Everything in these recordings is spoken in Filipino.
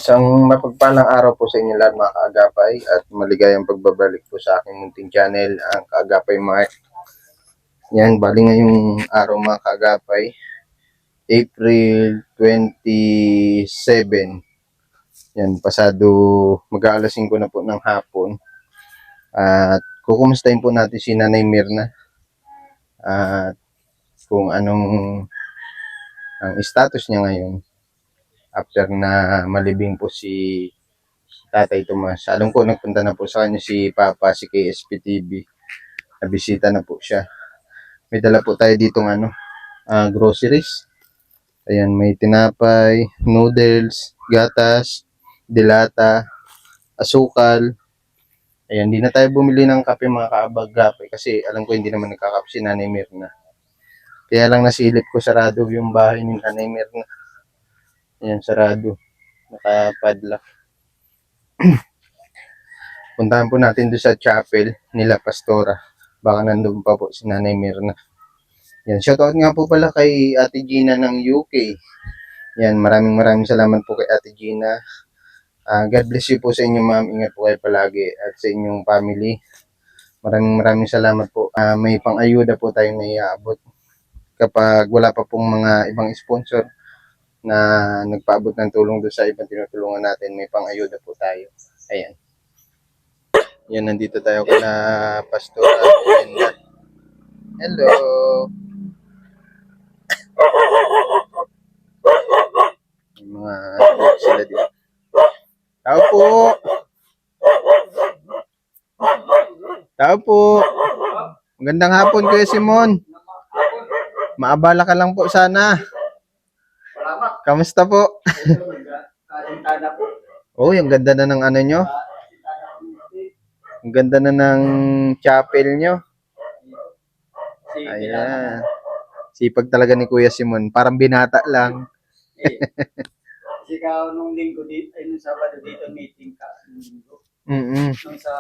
Isang mapagpalang araw po sa inyo lahat mga kaagapay at maligayang pagbabalik po sa aking munting channel, ang Kaagapay Mark. Yan, bali ngayong araw mga kaagapay, April 27. Yan, pasado mag-aalas 5 na po ng hapon. At kukumustahin po natin si Nanay Mirna at kung anong ang status niya ngayon after na malibing po si Tatay Tomas. Alam ko nagpunta na po sa kanya si Papa, si KSPTV. Nabisita na po siya. May dala po tayo ditong groceries. Ayan, may tinapay, noodles, gatas, dilata, asukal. Ayan, hindi na tayo bumili ng kape mga kaabag-gape kasi alam ko hindi naman nagkakape si Nanay Mirna. Kaya lang nasilip ko sarado yung bahay ni Nanay Mirna. Ayan, sarado. Nakapadlock. Puntahan po natin doon sa chapel nila Pastora. Baka nandun pa po si Nanay Mirna. Yan, shoutout nga po pala kay Ate Gina ng UK. Yan, maraming salamat po kay Ate Gina. God bless you po sa inyo ma'am. Ingat po kayo palagi at sa inyong family. Maraming salamat po. May pang-ayuda po tayong naiaabot. Kapag wala pa pong mga ibang sponsor na nagpaabot ng tulong doon sa ibang tinutulungan natin, may pang-ayuda po tayo. Ayan. Yan, nandito tayo kina Pastor Brenda. Hello. Yung mga sila dito. Tao po. Tao po. Magandang hapon Kuya Simon. Maabala ka lang po sana. Kamusta po? Oh, yung ganda na ng ano nyo. Ang ganda na ng chapel nyo. Ayan. Sipag talaga ni Kuya Simon. Parang binata lang. Kasi nung linggo dito, ay nung Sabado dito, meeting ka. Nung linggo. Mm-mm. Nung sa,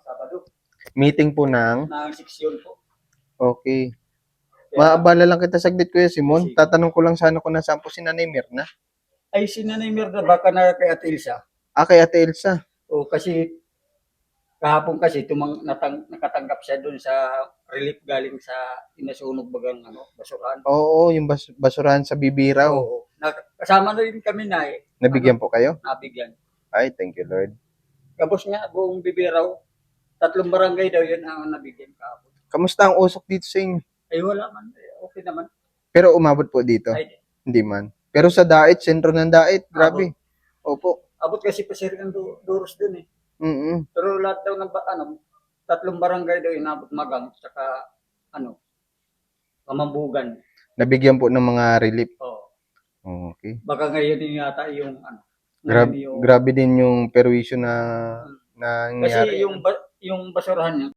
Sabado. Meeting po ng? Ng seksyon po. Okay. Maabala lang kita saglit Kuya Simon. Tatanong ko lang sana kung nasaan po si Nanay Mirna. Ay, si Nanay Mirna, baka na kay Ate Elsa. Kay Ate Elsa. O, kasi kahapon kasi nakatanggap siya doon sa relief galing sa inasunog bagang basurahan. Oo, yung basurahan sa Bibiraw. Oo. Kasama na rin kami na eh. Nabigyan po kayo? Nabigyan. Ay, thank you Lord. Tapos nga, buong Bibiraw, 3 barangay daw yun ang nabigyan kahapon. Kamusta ang usok dito sa inyo? Ay, wala man. Okay naman. Pero umabot po dito? Ay, hindi man. Pero sa Dait, sentro ng Dait, grabe. Opo. Abot kasi pa ng Duros dun eh. Mm-mm. Pero lahat daw ng 3 barangay daw inabot Magang, saka Mamambugan. Nabigyan po ng mga relief. Oo. Okay. Baka ngayon din yata yung Grabe din yung perwisyo na nangyari. Kasi yung basurahan niya.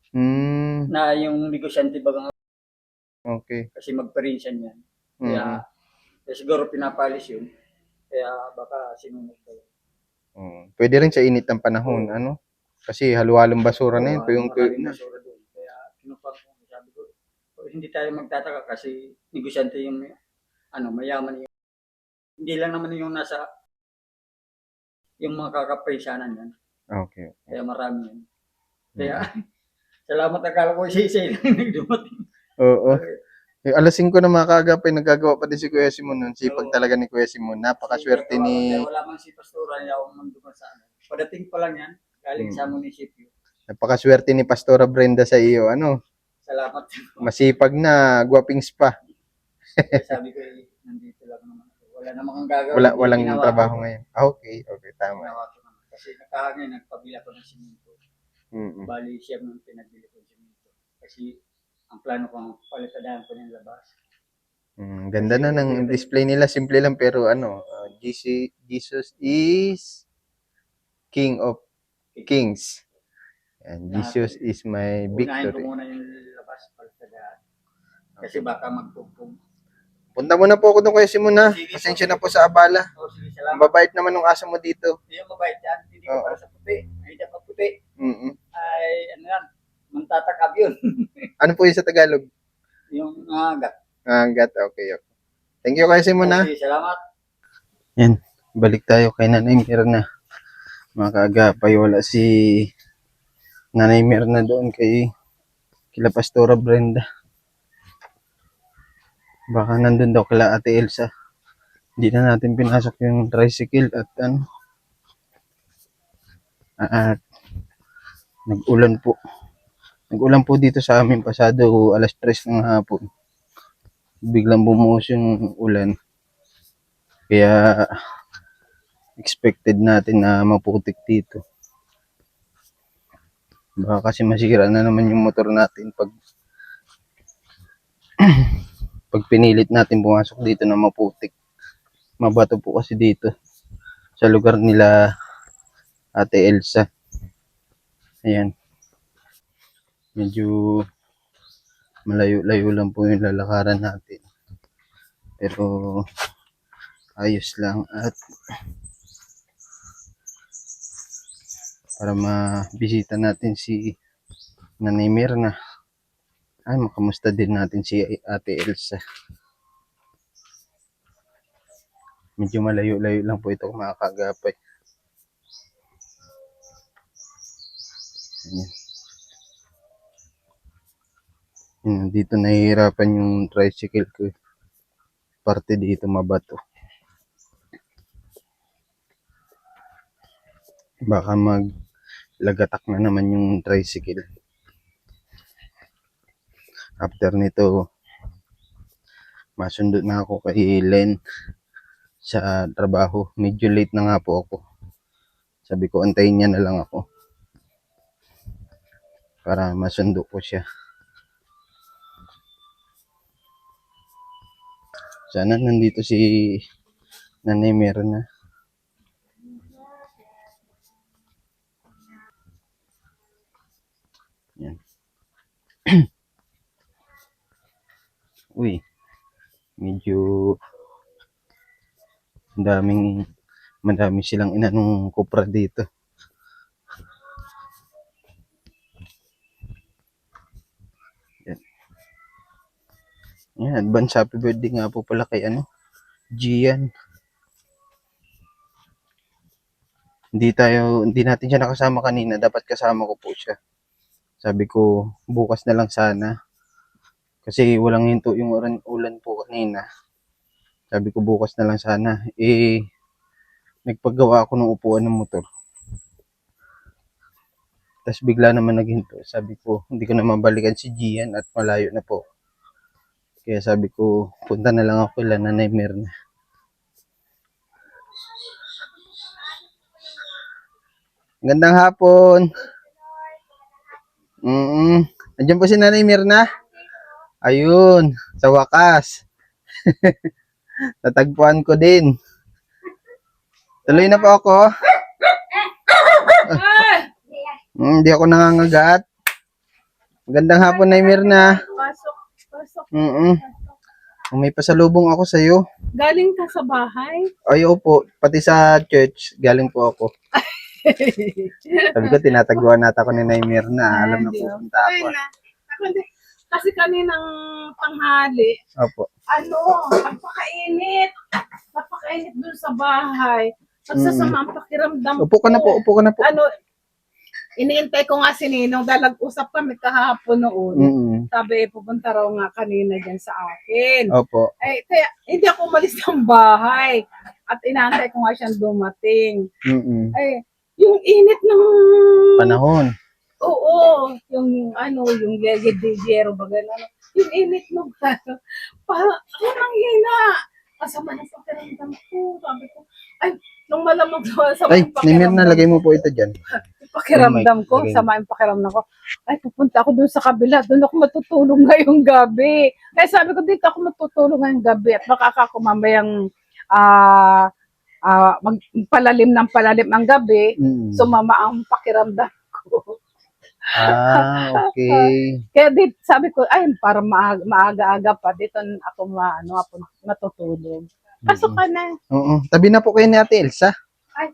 Mm. Na yung negosyante bagang. Okay. Kasi magperinsan yan. Kaya siguro pinapalis yun. Kaya baka sinunog daw. Pwede rin sa init ng panahon, Kasi halo-halong basura na yun. Maraming basura doon. Kaya kinupang ko, sabi ko, hindi tayo magtataka kasi negosyante yung mayaman yung. Hindi lang naman yung nasa yung mga kakaprisanan yan. Okay. Kaya marami yan. Kaya salamat akala ko si lang nagdumating. Oo. Alas 5 na mga kaagapay, nagagawa pa din si Kuya Simon nun. Sipag talaga ni Kuya Simon. Napakaswerte ni. Wala man si Pastora, hindi ako manduman sa padating pa lang yan, galing sa munisipyo. Napakaswerte ni Pastora Brenda sa iyo, Salamat. Masipag na, guwapings pa. Sabi ko, nandito lang naman. Wala namang gagawin. Walang trabaho ngayon. Okay, tama. Kasi nakahangin, nagpabila ko ng simento. Bali siya nung pinagbili ko ng simento. Kasi ang plano ko, palitadahan ko ng labas. Ganda na ng display nila. Simple lang pero Jesus is King of Kings. And Jesus is my victory. Unahin ko muna yung labas, palitadahan. Kasi baka magpupong. Punta muna po ako doon kay Simon ha. Pasensya na po sa abala. Sige, mabait naman ng aso mo dito. Hindi mabait yan. Hindi ko para sa puti. Ay, dapat puti. Ay, yan. Mantatakab yun. Ano po yung sa Tagalog? Yung angat. Angat, okay. Thank you kay Simon ha. Salamat. Yan. balik tayo kay Nanay Mirna. Mga kaagapay, wala si Nanay Mirna doon kila Pastora Brenda. Baka nandun daw kila Ate Elsa. Hindi na natin pinasok yung tricycle at at nag-ulan po. Nag-ulan po dito sa amin pasado 3:00 ng hapon. Biglang bumuhos yung ulan. Kaya expected natin na maputik dito. Baka kasi masira na naman yung motor natin pag pinilit natin pumasok dito na maputik. Mabato po kasi dito sa lugar nila Ate Elsa. Ayan. Medyo malayo-layo lang po yung lalakaran natin. Pero ayos lang at para mabisita natin si Nanay Mirna. Ay, makamusta din natin si Ate Elsa. Medyo malayo-layo lang po ito mga kaagapay. Ayan. Ayan, dito nahihirapan yung tricycle ko. Parte dito mabato. Baka maglagatak na naman yung tricycle. After nito, masundo na ako kay Len sa trabaho. Medyo late na nga po ako. Sabi ko, antayin niya na lang ako para masundo ko siya. Sana nandito si Nanay Mirna. Yan. Uy, medyo madami silang inanong kopra dito. Yan. Yan, advance happy birthday nga po pala kay Gian. Hindi natin siya nakasama kanina, dapat kasama ko po siya. Sabi ko, bukas na lang sana. Kasi walang hinto yung ulan po kanina. Sabi ko, bukas na lang sana. Nagpagawa ako ng upuan ng motor. Tapos bigla naman naghinto. Sabi ko, hindi ko na mabalikan si Gian at malayo na po. Kaya sabi ko, punta na lang ako kila Nanay Mirna. Gandang hapon. Andiyan po si Nanay Mirna. Ayun, sa wakas. Natagpuan ko din. Tuloy na po ako. Hindi ako nangangagat. Magandang hapon, Nay Mirna. Pasok. May pasalubong ako sa iyo. Galing ka sa bahay? Ay, opo. Pati sa church, galing po ako. Sabi ko, tinataguan nata ko ni Nay Mirna. Alam na pupunta ako. Kasi kaninang tanghali, Opo. napakainit. Napakainit dun sa bahay. Nagsasama ang pakiramdam Upo ka na po, upo ka na po. Iniintay ko nga si Ninong dahil nag-usap kami kahapon noon. Sabi, pupunta raw nga kanina dyan sa akin. Opo. Kaya hindi ako umalis ng bahay. At inaantay ko nga siyang dumating. Yung init ng Panahon. Oo, yung legedero ba gano'n. Yung init ng parang nanghina. Kasama ng pakiramdam ko. Sabi ko, nung malamang sama Ay, yung Nay Mirna, lagay mo po ito dyan. pakiramdam ko, Lagay mo. sama yung pakiramdam ko. Pupunta ako doon sa kabila, doon ako matutulog ngayong gabi. Kaya sabi ko, dito ako matutulog ngayong gabi at baka ako mamayang palalim ng palalim ang gabi, sumama ang pakiramdam ko. Okay. Kaya sabi ko, para maaga-aga pa, dito ako matutulog. Pasok ka na. Oo. Tabi na po kayo ni Ate Elsa. Ay,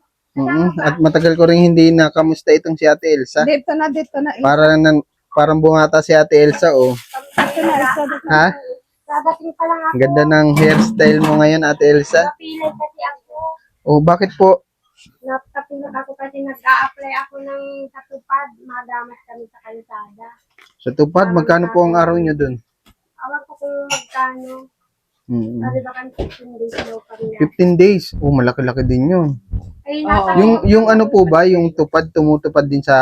At matagal ko rin hindi nakamusta itong si Ate Elsa. Dito na. Parang bungata si Ate Elsa, oh. Dito na. Ha? Dadating pa lang ako. Ang ganda ng hairstyle mo ngayon, Ate Elsa. Napilay kasi ako. O bakit po? Napatulog ako kasi nag-a-apply ako ng katupad. Madamas kami sa kalsada. Sa tupad, magkano po ang araw nyo dun? Awan ko kung magkano. Sabi ba kan 15 days daw pa rin. 15 days. Oh, malaki-laki din yun. Ay, Yung ano po ba, yung tupad, tumutupad din sa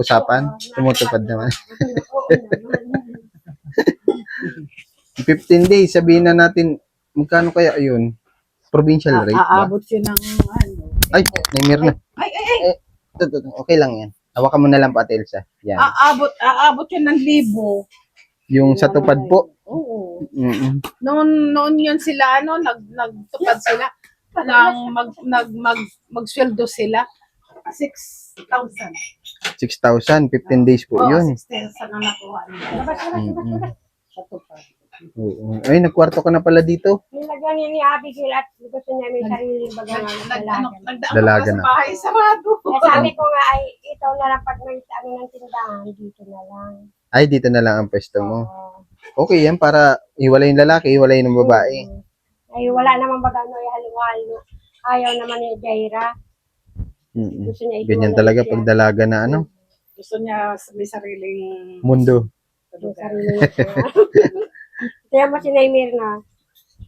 usapan? Tumutupad naman. Oo naman. 15 days, sabihin na natin, magkano kaya yun? Provincial rate ba? Aabot yun ng ano. Ay, naimir na. Ay. Okay lang yan. Hawakan mo na lang po, Ate Elsa. Yan. Aabot yun ng 1,000. Yung sa tupad po. Oo. Mm-mm. Noon yun sila, nagtupad sila. Magsweldo sila. 6,000. 6,000, 15 days po yun. 6,000 ang nakuha nila. Mm-mm. Sa tupad. Oo. Ay, nagkwarto ka na pala dito. Nilagyan niya ni Abigail at gusto niya may sarili baga nga dalaga. Nagdaan Dalaga ka sa na. bahay, sarado. Kaya sabi ko nga ay ikaw na lang pag may ano ng tindahan, dito na lang. Ay, dito na lang ang pwesto mo. Oo. Okay yan, para iwalay yung lalaki, iwalay ng babae. Ay wala naman baga ano ay halo-halo. Ayaw naman ni Jaira. Mm-mm. Gusto niya Ganyan talaga pag dalaga na ano, Gusto niya may sariling mundo. Yung sarili niya. Kaya mo si Naimir na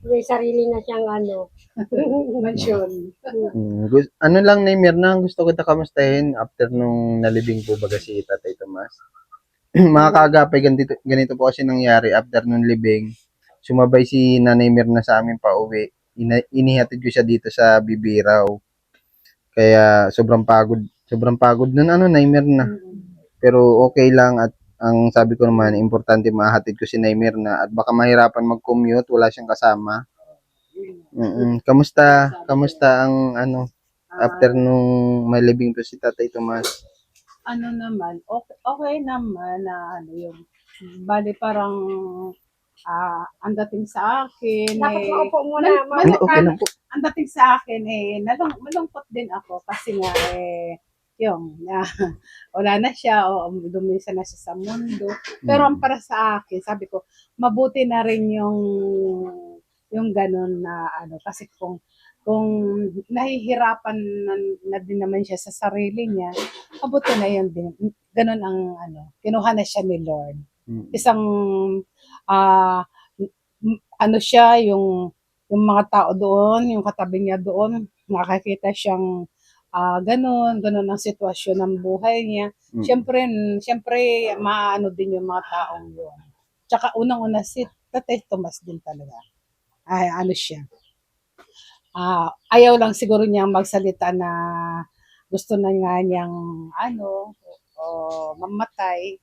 may sarili na siyang ano. mansion. Ano lang na Mirna, gusto ko ta kamustahin after nung nalibing po baga si Tatay Tomas. Mga kaagapay, ganito po kasi nangyari after nung libing. Sumabay si Nanay Mirna sa amin pa uwi. Inihatid ko siya dito sa Bibiraw. Kaya sobrang pagod nun ano, Nanay Mirna. Pero okay lang at ang sabi ko naman, importante mahatid ko si Naimir na at baka mahirapan mag-commute, wala siyang kasama. Kamusta ang ano, after nung may libing to si Tatay Tomas? Ano naman, okay naman na ano yung bali parang ang dating sa akin Dapat eh, maupo muna. Hindi, okay lang po. ang dating sa akin eh malungkot din ako kasi nga yung wala na siya o dumisa na siya sa mundo. Pero ang para sa akin, sabi ko, mabuti na rin yung ganun na ano kasi kung nahihirapan na din naman siya sa sarili niya, mabuti na yun din. Ganun ang ano, kinuha na siya ni Lord. Isang ano siya, yung mga tao doon, yung katabi niya doon, nakakita siyang ganun ang sitwasyon ng buhay niya. Siyempre, maano din yung mga taong yun. Tsaka unang-una si Tatay Tomas din talaga. Ay, ano siya. Ayaw lang siguro niyang magsalita na gusto na nga niyang mamatay.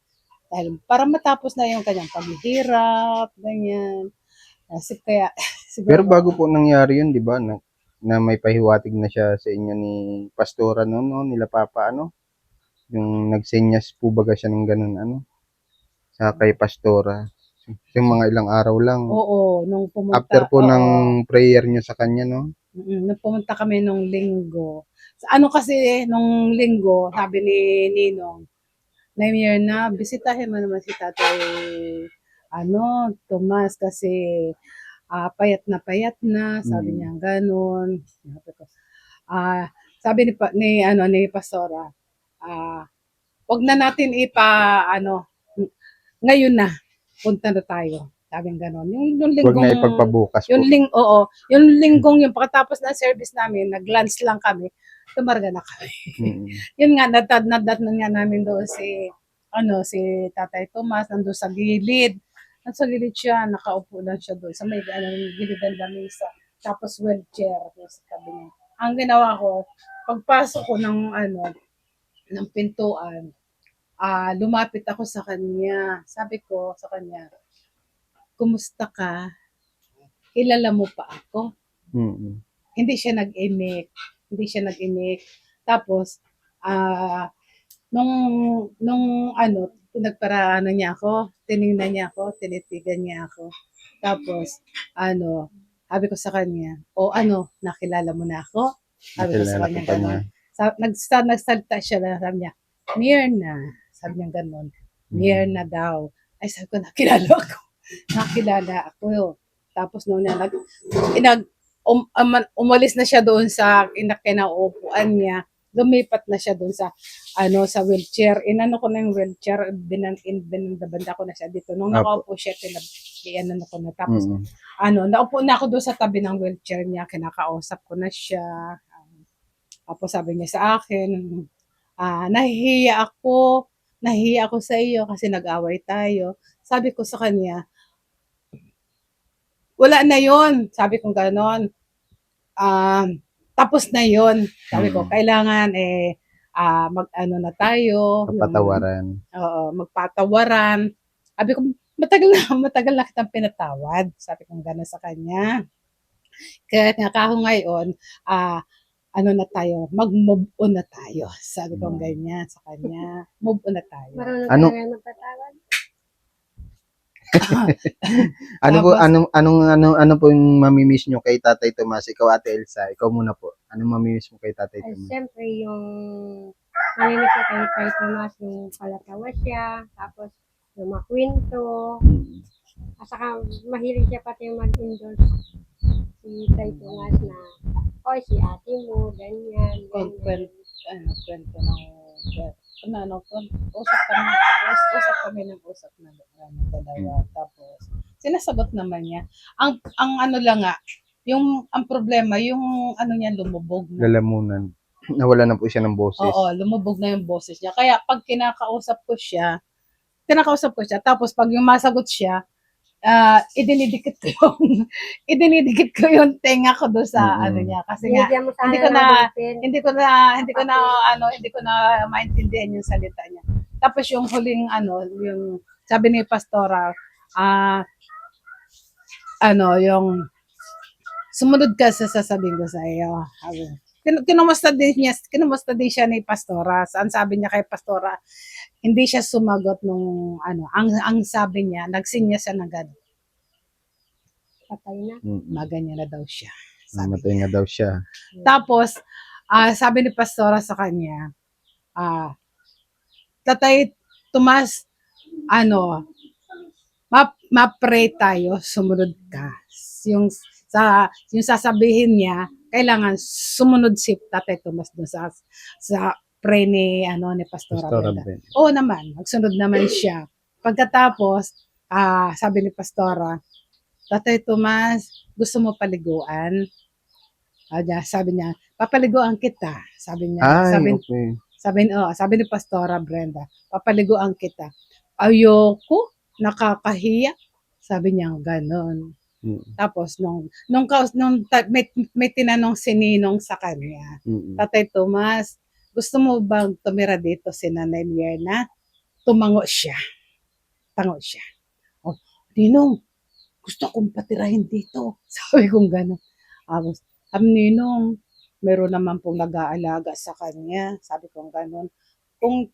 Dahil para matapos na yung kanyang paghihirap, ganyan. Kasi kaya, siguro, Pero bago po nangyari yun, di ba, na may pahiwatig na siya sa inyo ni Pastora noon, no? Nila Papa, ano? Yung nagsenyas po baga siya ng ganun, ano? Sa kay Pastora. Yung mga ilang araw lang. oo, nung pumunta. After po oo. ng prayer niyo sa kanya, no? Nung pumunta kami nung linggo. Ano kasi, nung linggo, sabi ni Ninong, Naimir na, bisitahin mo naman si Tatay, Tomas, kasi payat na, sabi niya, ganun. Sabi ko, sabi ni Pastora, wag na natin ngayon na, punta na tayo. Sabi gano'n. Yung Huwag linggong, na ipagpabukas po. yung linggong yung pagkatapos ng service namin, nag-lunch lang kami, tumarga na kami. Yun nga, nadatnan nga namin doon si Tatay Tomas, nandun sa gilid. Nasa gilid siya, nakaupo lang siya doon. Sa may gilid ng lamesa. Tapos wheelchair doon sa tabi niya. Ang ginawa ko, pagpasok ko ng pintuan, lumapit ako sa kanya. Sabi ko sa kanya, kumusta ka? Kilala mo pa ako? Hindi siya nag-imik. Tapos, nung pinagparaanan niya ako, tinignan niya ako, tinitigan niya ako. Tapos, sabi ko sa kanya, nakilala mo na ako? Sabi ko sa kanya gano'n. Nagsalita siya na, sabi niya, Mirna. Sabi niya gano'n, Mirna daw. Ay, sabi ko, nakilala ako. Tapos nung umalis na siya doon sa kinauupuan niya. Lumipat na siya doon sa sa wheelchair. Inano ko na yung wheelchair, binandabanda ko na siya dito. Nung Apo. nakaupo siya, inano ko na. Tapos Mm. naupo na ako doon sa tabi ng wheelchair niya, kinakausap ko na siya. Tapos sabi niya sa akin, nahihiya ako sa iyo kasi nag-away tayo. Sabi ko sa kanya, wala na yon, sabi ko ganon. Tapos na yon, sabi ko, kailangan mag-ano na tayo. Kapatawaran. Oo, magpatawaran. Sabi ko, matagal na kitang pinatawad. Sabi ko gano'n sa kanya. Kaya ako ngayon, ano na tayo, mag-move on na tayo. Sabi ko ganyan sa kanya, move on na tayo. Marunong Ano? ka na magpatawad. Ano po yung mamimiss nyo kay Tatay Tomas? Ikaw, Ate Elsa, ikaw muna po. Anong mamimiss mo kay Tatay Ay, Tomas? siyempre, yung nalinis na kay Tay Tomas, yung palatawa siya, tapos yung makwento, at saka mahilig siya pati yung mag-endorse si Tay Tomas na, oy, si ate mo, ganyan, ganyan. Kwento usap kami ng usap na dalawa. Tapos, sinasagot naman niya. Ang ano lang nga, ang problema, yung ano niya lumubog na. Lalamunan. Nawala na po siya ng boses. Oo, lumubog na yung boses niya. Kaya pag kinakausap ko siya, tapos pag yung masagot siya, idinidikit ko yung tenga ko doon sa ano niya. Kasi nga, Binigyan mo sana hindi ko ng na ballpen. hindi ko na maintindihan yung salita niya. Tapos yung huling yung sabi ni Pastora, yung sumunod ka sa sasabihin ko sa iyo. Kinumusta din siya ni Pastora. Ang sabi niya kay Pastora, hindi siya sumagot nung ang sabi niya, nagsinya siya ng gano'n. Patay na. Maganya na daw siya. Namatay nga daw siya. Tapos, sabi ni Pastora sa kanya, Tatay Tomas, ma-pray tayo, sumunod ka. Yung sasabihin niya, kailangan sumunod si Tatay Tomas dun sa pray ni Pastora Brenda. Ben. Oo naman, magsunod naman siya. Pagkatapos, sabi ni Pastora, Tatay Tomas, gusto mo paliguan? Sabi niya, papaliguan kita. Sabi niya, Okay. sabi ni Pastora Brenda, papaliguan kita. Ayoko, nakakahiya. Sabi niya, ganon. Tapos, may tinanong si Ninong sa kanya, Tatay Tomas, gusto mo bang tumira dito si Nanay Mierna? Tumango siya. Tango siya. Oh, Ninong, gusto kong patirahin dito. Sabi kong gano'n. Sabi Ninong, meron naman pong nag-aalaga sa kanya. Sabi kong gano'n. Kung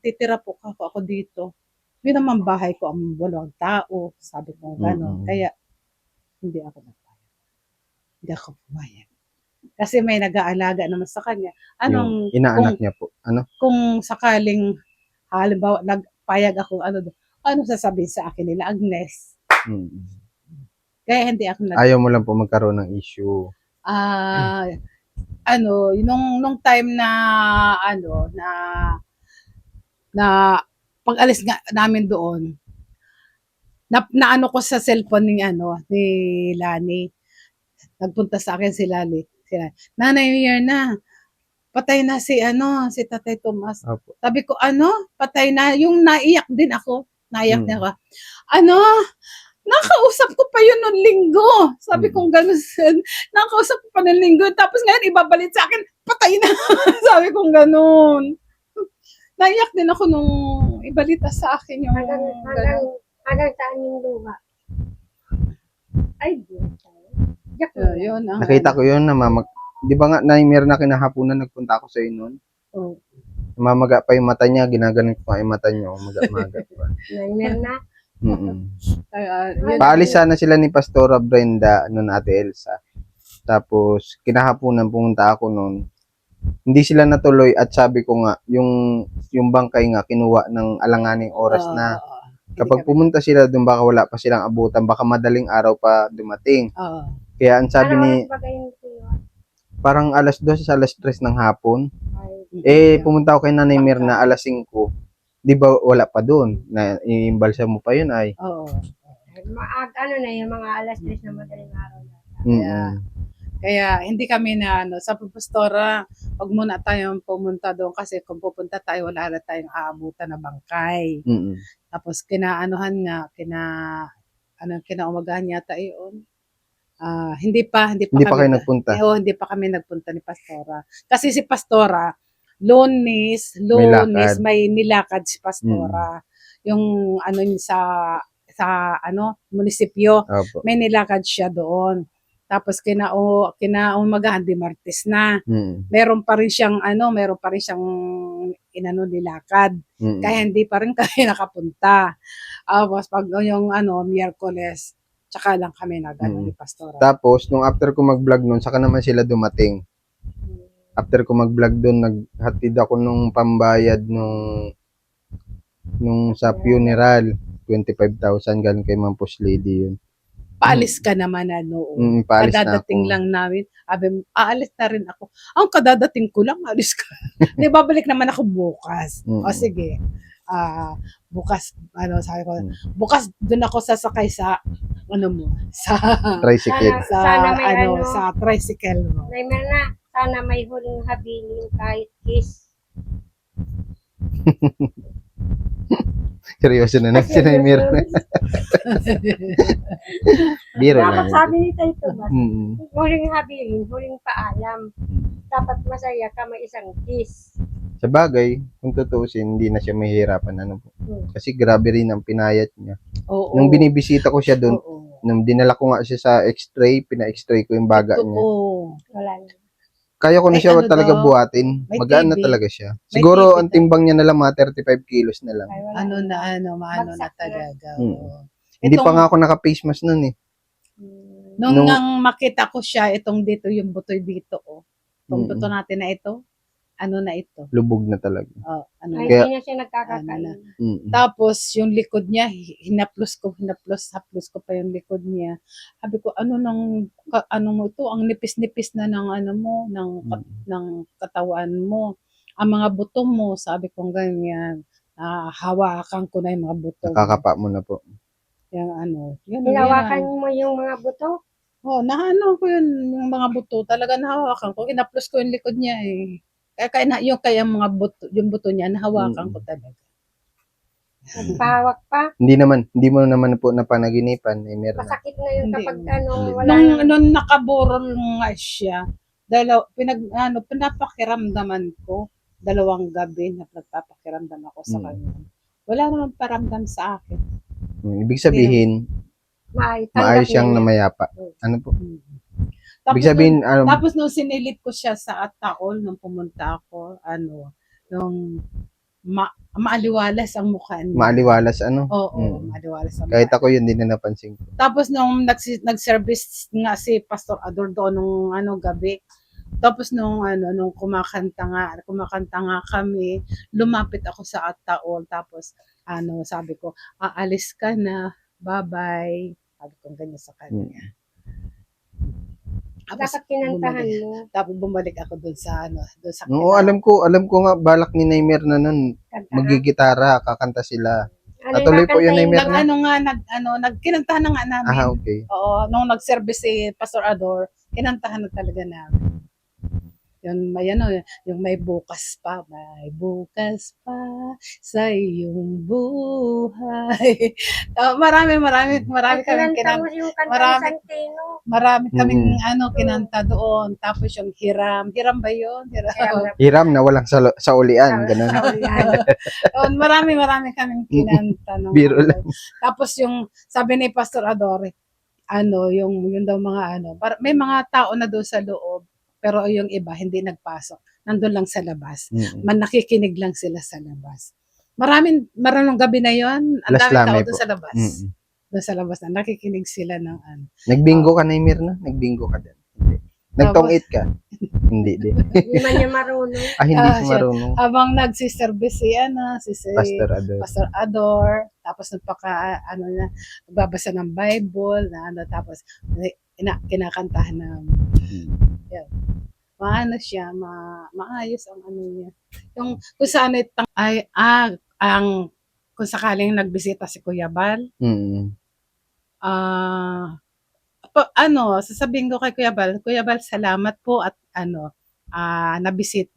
titira po ako dito, yun naman bahay ko ang 8 tao. Sabi kong gano'n. Kaya, hindi ako nagpayag. Hindi ako pumayag. Kasi may nag-aalaga naman sa kanya. Yung inaanak niya po. Kung sakaling, halimbawa, nagpayag ako, ano sasabihin sa akin nila, Agnes? Kaya hindi ako Ayaw mo lang po magkaroon ng issue. Nung time na pag-alis nga namin doon, naano ko sa cellphone ni Lani. Nagpunta sa akin si Lani. Nanay Mierna, patay na si Tatay Tomas. Opo. Sabi ko, patay na. Yung naiyak din ako. Naiyak din ako. Nakausap ko pa yun noong linggo. Sabi kong gano'n. Nakausap ko pa noong linggo. Tapos ngayon, ibabalit sa akin, patay na. Sabi kong gano'n. Naiyak din ako nung ibalita sa akin yung Hanggang saan yung luha? Ay, di tayo. yun. Nakita ko yun na di ba nga, Naimir na kinahaponan, nagpunta ako sa inyo noon. Oh. Mamaga pa yung mata niya, ginaganon ko pa yung mata niya, maga pa. Naimir na. Paalis sana sila ni Pastora Brenda, Ate Elsa. Tapos, kinahaponan pumunta ako noon. Hindi sila natuloy at sabi ko nga, yung bangkay nga, kinuha ng alanganing oras na. Kapag pumunta sila doon, baka wala pa silang abutan, baka madaling araw pa dumating. Kaya ang sabi Ano ni, oras ba kayo kinuha? parang alas 2 sa alas 3 ng hapon. Ay, Pumunta ako kay Nanay Mirna alas 5. Di ba wala pa doon? Na iimbalsa mo pa yun ay. Oo. ano na yung mga alas 3 na madaling araw na. Mm. Kaya hindi kami na sa pastora, wag muna tayong pumunta doon kasi kung pupunta tayo, wala na tayong aabutan na bangkay. Mm. Tapos kinaanuhan nga, kinaumagahan yata iyon. Hindi pa Hindi pa kami, kayo nagpunta. hindi pa kami nagpunta ni Pastora. Kasi si Pastora, Lunes, lakad. may nilakad si Pastora. Yung sa munisipyo, Opo. may nilakad siya doon. Tapos kinaumagahan di Martes na. Mm. Meron pa rin siyang nilakad. Mm. Kaya hindi pa rin kami nakapunta. Tapos pag yung Miyerkules, tsaka lang kami ni Pastora. Tapos, nung after ko mag-vlog nun, saka naman sila dumating. After ko mag-vlog dun, naghatid ako nung pambayad nung sa funeral. 25,000 galing kay Ma'am Post Lady yun. Paalis ka naman Paalis na kadadating ako. lang namin. Aalis na rin ako. Ang kadadating ko lang, alis ka. Di babalik naman ako bukas. O sige. Bukas, sabi ko, bukas doon ako sasakay sa Tricycle. Sana may sa tricycle mo. Nay Mirna, sana may huling habilin kahit kiss. Seryoso na si Nanay Mirna. Biro Dapat lang. sabi ni Tay Tomas, Mm. huling habilin, huling paalam. Dapat masaya ka may isang kiss. Sa bagay, kung tutuusin, hindi na siya mahihirapan. Kasi grabe rin ang pinayat niya. Oo. Nung binibisita ko siya doon, Oo. nung dinala ko nga siya sa x-ray, pina-x-ray ko yung baga niya. Oo. Wala na. Kaya ko na May siya ano talaga daw, buhatin. may Magaan na TB. talaga siya. May Siguro TB ang timbang niya na lang mga 35 kilos na lang. Ay, wala Maano na Bagsak na. talaga. Mm. Oo. Hindi pa Itong- nga ako naka-face mask nun eh. Nung Nung- nang makita ko siya, itong dito, yung butoy dito, Itong Mm. buto natin na ito, na ito. Lubog na talaga. Ay, Kaya- hindi na siya nagkakakain. Mm. Tapos, yung likod niya, haplos ko pa yung likod niya. Sabi ko, ano mo ito, ang nipis-nipis na ng ng katawan mo. Ang mga buto mo, sabi ko ganyan, hawakan ko na yung mga buto mo. Nakakapa mo na po. Yun, Hinawakan mo yung mga buto. ko yun, yung mga buto, talaga nahawakan ko. Hinaplos ko yung likod niya eh. Kaya mga buto, yung buto niya, nahawakan ko talaga. Nagpahawak pa. Hindi mo naman po napanaginipan. Meron na. Masakit na yun Hindi. kapag Hindi. wala na. Nung nakaburol nga siya, pinapakiramdaman ko, 2 gabi na nagpapakiramdam ako sa kanya. Wala naman paramdam sa akin. Ibig sabihin, maayos siyang namayapa. Ano po? Ibig sabihin, Tapos nung sinilip ko siya sa Ataol, nung pumunta ako, nung maaliwalas ang mukha niya. maaliwalas Oo, maaliwalas ang Kahit mukha. ako yun, din na napansin ko. Tapos nung nag-service nga si Pastor Ador doon nung gabi, tapos nung kumakanta nga kami, lumapit ako sa Ataol, tapos sabi ko, aalis ka na, bye-bye. Sabi ko ganyan sa kanya. Tapos Dapat kinantahan mo. Tapos bumalik ako doon sa Oo, alam ko nga balak ni Neymer na nun, Kantahan. magigitara, kakanta sila. Ano Atuloy po yun, kakantahin Neymer. mo? Kinantahan na nga namin. Okay. Oo, nung nag-service si Pastor Ador, kinantahan na talaga namin. Yung may bukas pa sa iyong buhay. Marami Ay, kaming kinanta mo yung kanta marami- ni Santino. marami kaming kinanta doon. Tapos yung hiram ba yun? Hiram na walang sa ulian, ganun. Marami kaming kinanta. Biro lang. Tapos yung sabi ni Pastor Ador, yung daw mga may mga tao na doon sa loob, pero yung iba hindi nagpasok. Nandun lang sa labas. Nakikinig lang sila sa labas. Maraming gabi na yon, ang Last daming tao lamay doon po. sa labas. Doon sa labas na nakikinig sila ng Nagbingo ka, Neymer, na? Nagbingo ka din? Hindi. Nagtong-it ka? Hindi din. Hindi man niya marunong. Hindi Ah, siya siya. marunong. Habang nagsiservice si Pastor Ador. Pastor Ador, tapos nagbabasa ng Bible, tapos kinakantahan namin. Maano siya, maayos ang ano niya. Yung kung saan kung sakaling nagbisita si Kuya Bal, Mm. sasabihin ko kay Kuya Bal, salamat po at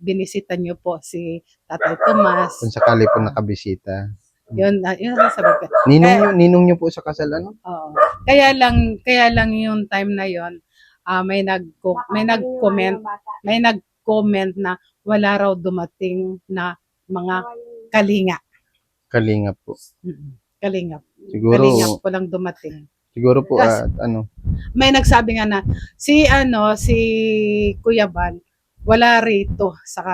binisita niyo po si Tatay Tomas. Kung sakali po nakabisita. Yun ang sasabihin ko. Ninong nyo po sa kasal, ano? Oo. Kaya lang yung time na yon, may nag-comment na wala raw dumating na mga kalinga. Kalingap po. Kalingap. Siguro, Kalingap po lang dumating. siguro po, Kasi- ano, May nagsabi nga na si Kuya Bal wala rito sa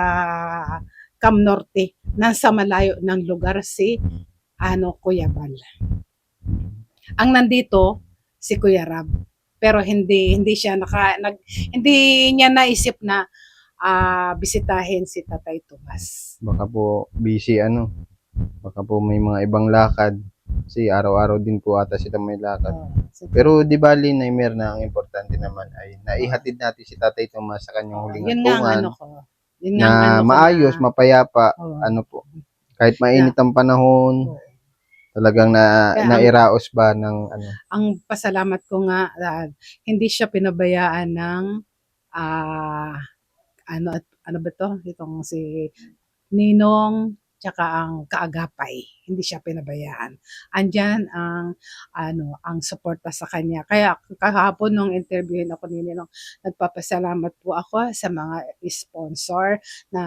Cam Norte, nasa malayo ng lugar si Kuya Bal. Ang nandito si Kuya Rab. Pero hindi niya naisip na bisitahin si Tatay Tomas. baka po busy, ano. Baka po may mga ibang lakad. Kasi araw-araw din po ata sila may lakad. Pero di bali na Mirna, ang importante naman ay naihatid natin si Tatay Tomas sa kanyang huling Yun nga ang hantungan ano ko. Yun nga ang na ano ko maayos, na- mapayapa, Oo. ano po. Kahit mainit ang panahon, Oo. talagang Kaya nairaos ba ng ano. Ang pasalamat ko nga hindi siya pinabayaan ng ano ba to? Itong si Ninong tsaka ang kaagapay. Hindi siya pinabayaan. Andyan ang suporta sa kanya. Kaya kahapon nung interviewin ako ni Ninong, nagpapasalamat po ako sa mga sponsor na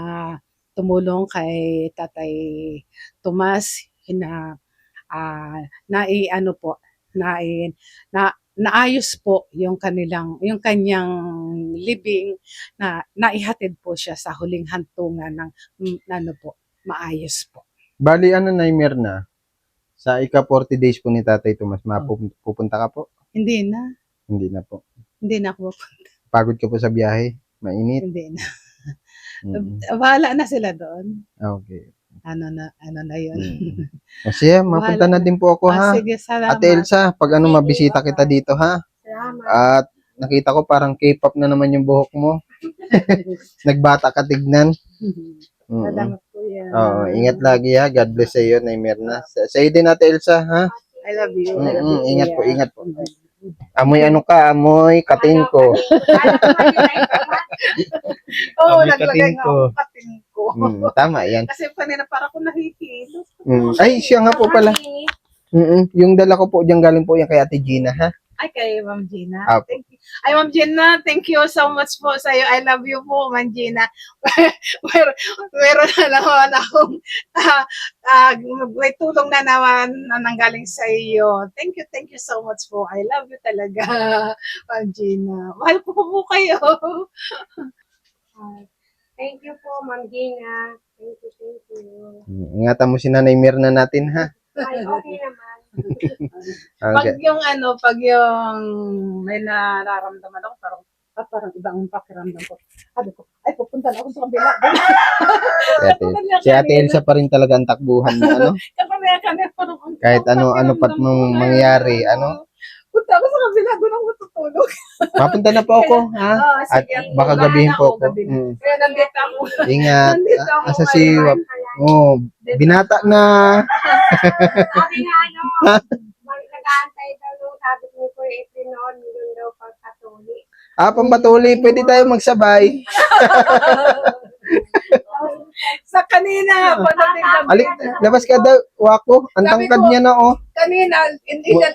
tumulong kay Tatay Tomas na naayos po yung kanyang living na naihatid po siya sa huling hantungan ng maayos po. Bali, ano na Mirna, sa ika-40 days po ni Tatay Tomas, pupunta ka po? Hindi na. Hindi na po. Hindi na ako. Pagod ka po sa biyahe? Mainit? Hindi na. Mm. Bahala na sila doon. Okay. Ano na yun. Kasi mapunta na din po ako, ha? Sige, salamat. Ate Elsa, pag ano, mabisita kita dito, ha? Salamat. At nakita ko parang K-pop na naman yung buhok mo. Nagbata ka tignan. Mm-mm. Salamat po yan. Oo, ingat lagi, ha? God bless sa iyo, Mirna. Sa iyo din, Ate Elsa, ha? I love you. I love you. Ingat po, Kuya. ingat po. Amoy ano ka? Amoy katin ko. Oo, Amoy naglagay katin nga ko. ako katin ko. Tama yan. Kasi kanina para ako nahihilo. Ay, siya nga po pala. Yung dala ko po diyan galing po yan kay Ate Gina, ha? Ay, kay Ma'am Gina. Apo. Thank you. Ay, Ma'am Gina, thank you so much po sa iyo. I love you po, Ma'am Gina. Meron na naman akong may tulong na naman na nanggaling sa iyo. Thank you so much po. I love you talaga, Ma'am Gina. Mahal ko po kayo. Thank you po, Ma'am Gina. Thank you. Ingatan mo si Nanay Mirna natin, ha? Ay, okay naman. Okay. Pag yung may nararamdaman ako, parang ibang pakiramdam ko. Sabi ko, ay, pupunta na ako sa kabila. Si Ate Elsa pa rin talaga ang takbuhan na, ano? Kahit ano pat mong mangyari, ano? Punta ako sa kabila, doon ako matutulog. Mapunta na po ako, ha? At baka gabihin po ako. Kaya nandito ako. Ingat. Nandito ako Asa ngayon. si binata na. Sabi nga, nag-aantay daw nung sabi ni Kuya Efren noon, yun daw pagkatuli. Pampatuli, pwede tayo magsabay. Sa kanina, pagdating kami. Alik, labas ka daw, wako. Ang Sabi tangkad ko, niya na, oh. Kanina,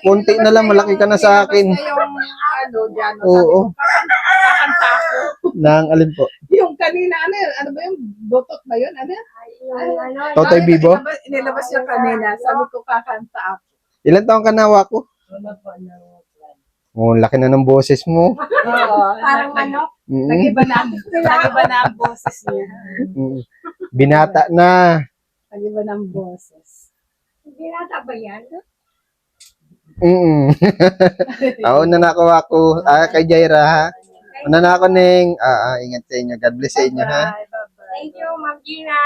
Konti na lang, malaki ka na sa akin. Dyan, Oo. kakanta ako. Nang alin po? Yung kanina, ano ba yung botot ba yun? Ano? Totoy Bibo? Inilabas yung kanina. Sabi ko, kakanta ako. Ilan taong ka na, wako? Oh, laki na ng boses mo. Oo. Parang manok. Nag-iba na ang boses niya. Binata na. Nag-iba na ang boses. Binata ba yan? Oo, na ako, wako. Kay Jaira, ha? Una na ako, Neng. Ingat sa inyo. God bless sa inyo, ha? Bye, bye-bye. Thank you, Ma'am Gina.